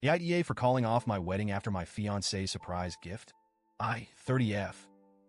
The IDA for calling off my wedding after my fiancé's surprise gift? I, 30F,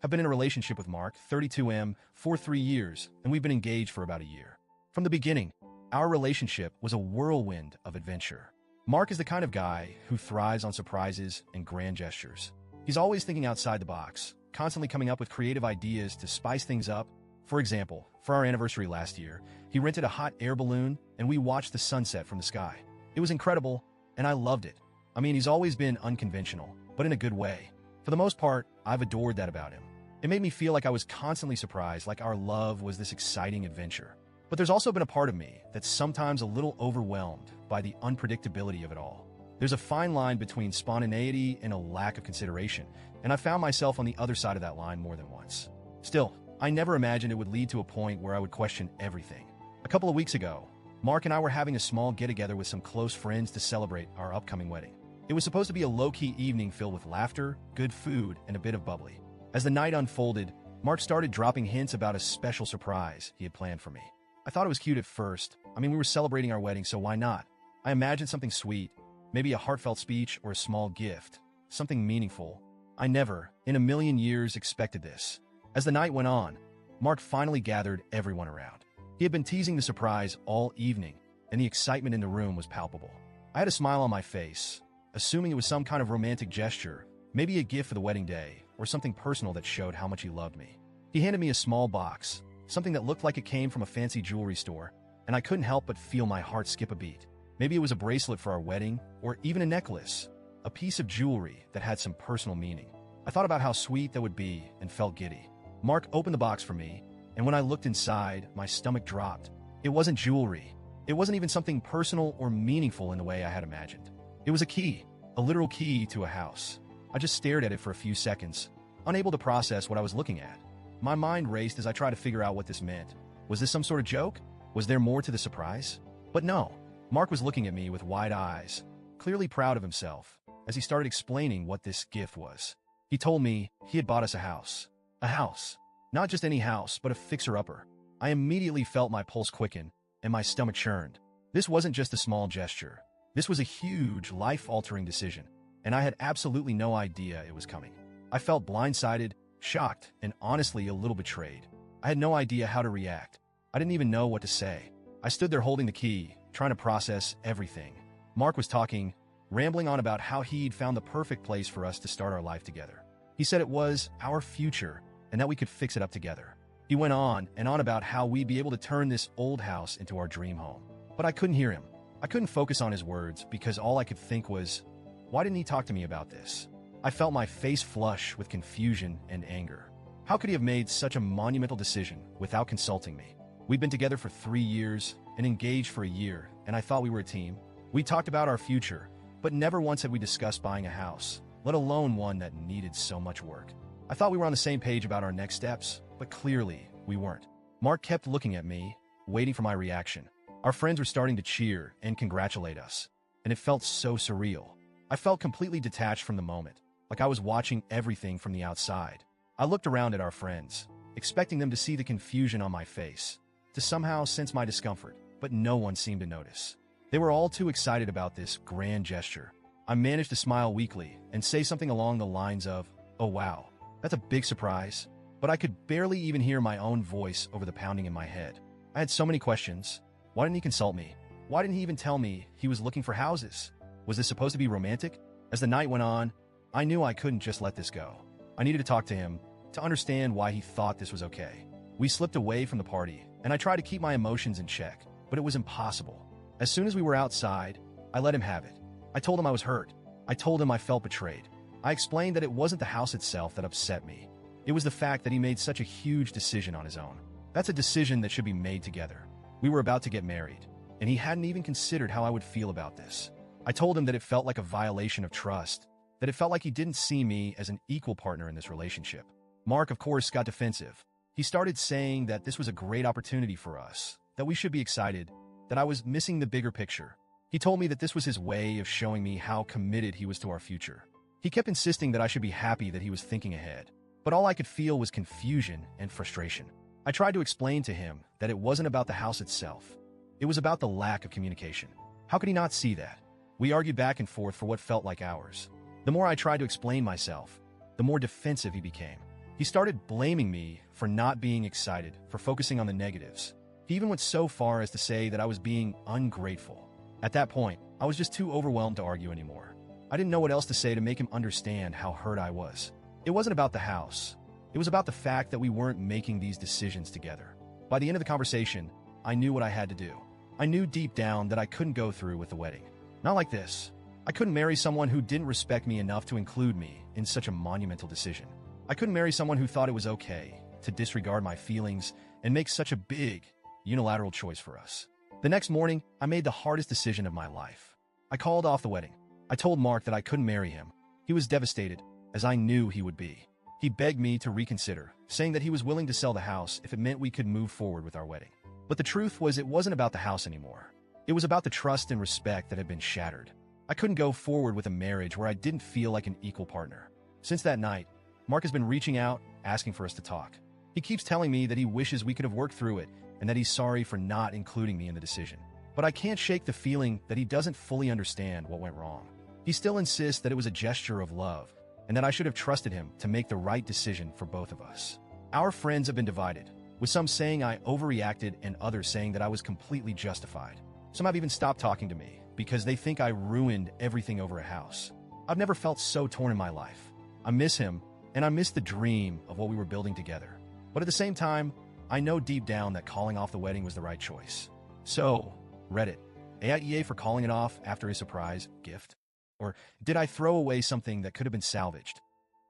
have been in a relationship with Mark, 32M, for 3 years, and we've been engaged for about a year. From the beginning, our relationship was a whirlwind of adventure. Mark is the kind of guy who thrives on surprises and grand gestures. He's always thinking outside the box, constantly coming up with creative ideas to spice things up. For example, for our anniversary last year, he rented a hot air balloon and we watched the sunset from the sky. It was incredible, and I loved it. I mean, he's always been unconventional, but in a good way. For the most part, I've adored that about him. It made me feel like I was constantly surprised, like our love was this exciting adventure. But there's also been a part of me that's sometimes a little overwhelmed by the unpredictability of it all. There's a fine line between spontaneity and a lack of consideration, and I found myself on the other side of that line more than once. Still, I never imagined it would lead to a point where I would question everything. A couple of weeks ago, Mark and I were having a small get-together with some close friends to celebrate our upcoming wedding. It was supposed to be a low-key evening filled with laughter, good food, and a bit of bubbly. As the night unfolded, Mark started dropping hints about a special surprise he had planned for me. I thought it was cute at first. I mean, we were celebrating our wedding, so why not? I imagined something sweet, maybe a heartfelt speech or a small gift, something meaningful. I never, in a million years, expected this. As the night went on, Mark finally gathered everyone around. He had been teasing the surprise all evening, and the excitement in the room was palpable. I had a smile on my face, assuming it was some kind of romantic gesture, maybe a gift for the wedding day, or something personal that showed how much he loved me. He handed me a small box, something that looked like it came from a fancy jewelry store, and I couldn't help but feel my heart skip a beat. Maybe it was a bracelet for our wedding, or even a necklace, a piece of jewelry that had some personal meaning. I thought about how sweet that would be and felt giddy. Mark opened the box for me, and when I looked inside, my stomach dropped. It wasn't jewelry. It wasn't even something personal or meaningful in the way I had imagined. It was a key, a literal key to a house. I just stared at it for a few seconds, unable to process what I was looking at. My mind raced as I tried to figure out what this meant. Was this some sort of joke? Was there more to the surprise? But no. Mark was looking at me with wide eyes, clearly proud of himself, as he started explaining what this gift was. He told me he had bought us a house. A house. Not just any house, but a fixer-upper. I immediately felt my pulse quicken and my stomach churned. This wasn't just a small gesture. This was a huge, life-altering decision, and I had absolutely no idea it was coming. I felt blindsided, shocked, and honestly a little betrayed. I had no idea how to react. I didn't even know what to say. I stood there holding the key, trying to process everything. Mark was talking, rambling on about how he'd found the perfect place for us to start our life together. He said it was our future, and that we could fix it up together. He went on and on about how we'd be able to turn this old house into our dream home. But I couldn't hear him. I couldn't focus on his words because all I could think was, why didn't he talk to me about this? I felt my face flush with confusion and anger. How could he have made such a monumental decision without consulting me? We'd been together for 3 years and engaged for a year, and I thought we were a team. We talked about our future, but never once had we discussed buying a house, let alone one that needed so much work. I thought we were on the same page about our next steps, but clearly we weren't. Mark kept looking at me, waiting for my reaction. Our friends were starting to cheer and congratulate us, and it felt so surreal. I felt completely detached from the moment, like I was watching everything from the outside. I looked around at our friends, expecting them to see the confusion on my face, to somehow sense my discomfort, but no one seemed to notice. They were all too excited about this grand gesture. I managed to smile weakly and say something along the lines of, "Oh wow, that's a big surprise," but I could barely even hear my own voice over the pounding in my head. I had so many questions. Why didn't he consult me? Why didn't he even tell me he was looking for houses? Was this supposed to be romantic? As the night went on, I knew I couldn't just let this go. I needed to talk to him to understand why he thought this was okay. We slipped away from the party, and I tried to keep my emotions in check, but it was impossible. As soon as we were outside, I let him have it. I told him I was hurt. I told him I felt betrayed. I explained that it wasn't the house itself that upset me. It was the fact that he made such a huge decision on his own. That's a decision that should be made together. We were about to get married, and he hadn't even considered how I would feel about this. I told him that it felt like a violation of trust, that it felt like he didn't see me as an equal partner in this relationship. Mark, of course, got defensive. He started saying that this was a great opportunity for us, that we should be excited, that I was missing the bigger picture. He told me that this was his way of showing me how committed he was to our future. He kept insisting that I should be happy that he was thinking ahead, but all I could feel was confusion and frustration. I tried to explain to him that it wasn't about the house itself. It was about the lack of communication. How could he not see that? We argued back and forth for what felt like hours. The more I tried to explain myself, the more defensive he became. He started blaming me for not being excited, for focusing on the negatives. He even went so far as to say that I was being ungrateful. At that point, I was just too overwhelmed to argue anymore. I didn't know what else to say to make him understand how hurt I was. It wasn't about the house. It was about the fact that we weren't making these decisions together. By the end of the conversation, I knew what I had to do. I knew deep down that I couldn't go through with the wedding. Not like this. I couldn't marry someone who didn't respect me enough to include me in such a monumental decision. I couldn't marry someone who thought it was okay to disregard my feelings and make such a big, unilateral choice for us. The next morning, I made the hardest decision of my life. I called off the wedding. I told Mark that I couldn't marry him. He was devastated, as I knew he would be. He begged me to reconsider, saying that he was willing to sell the house if it meant we could move forward with our wedding. But the truth was, it wasn't about the house anymore. It was about the trust and respect that had been shattered. I couldn't go forward with a marriage where I didn't feel like an equal partner. Since that night, Mark has been reaching out, asking for us to talk. He keeps telling me that he wishes we could have worked through it and that he's sorry for not including me in the decision. But I can't shake the feeling that he doesn't fully understand what went wrong. He still insists that it was a gesture of love and that I should have trusted him to make the right decision for both of us. Our friends have been divided, with some saying I overreacted and others saying that I was completely justified. Some have even stopped talking to me because they think I ruined everything over a house. I've never felt so torn in my life. I miss him, and I miss the dream of what we were building together. But at the same time, I know deep down that calling off the wedding was the right choice. So, Reddit, AITA for calling it off after a surprise gift? Or did I throw away something that could have been salvaged?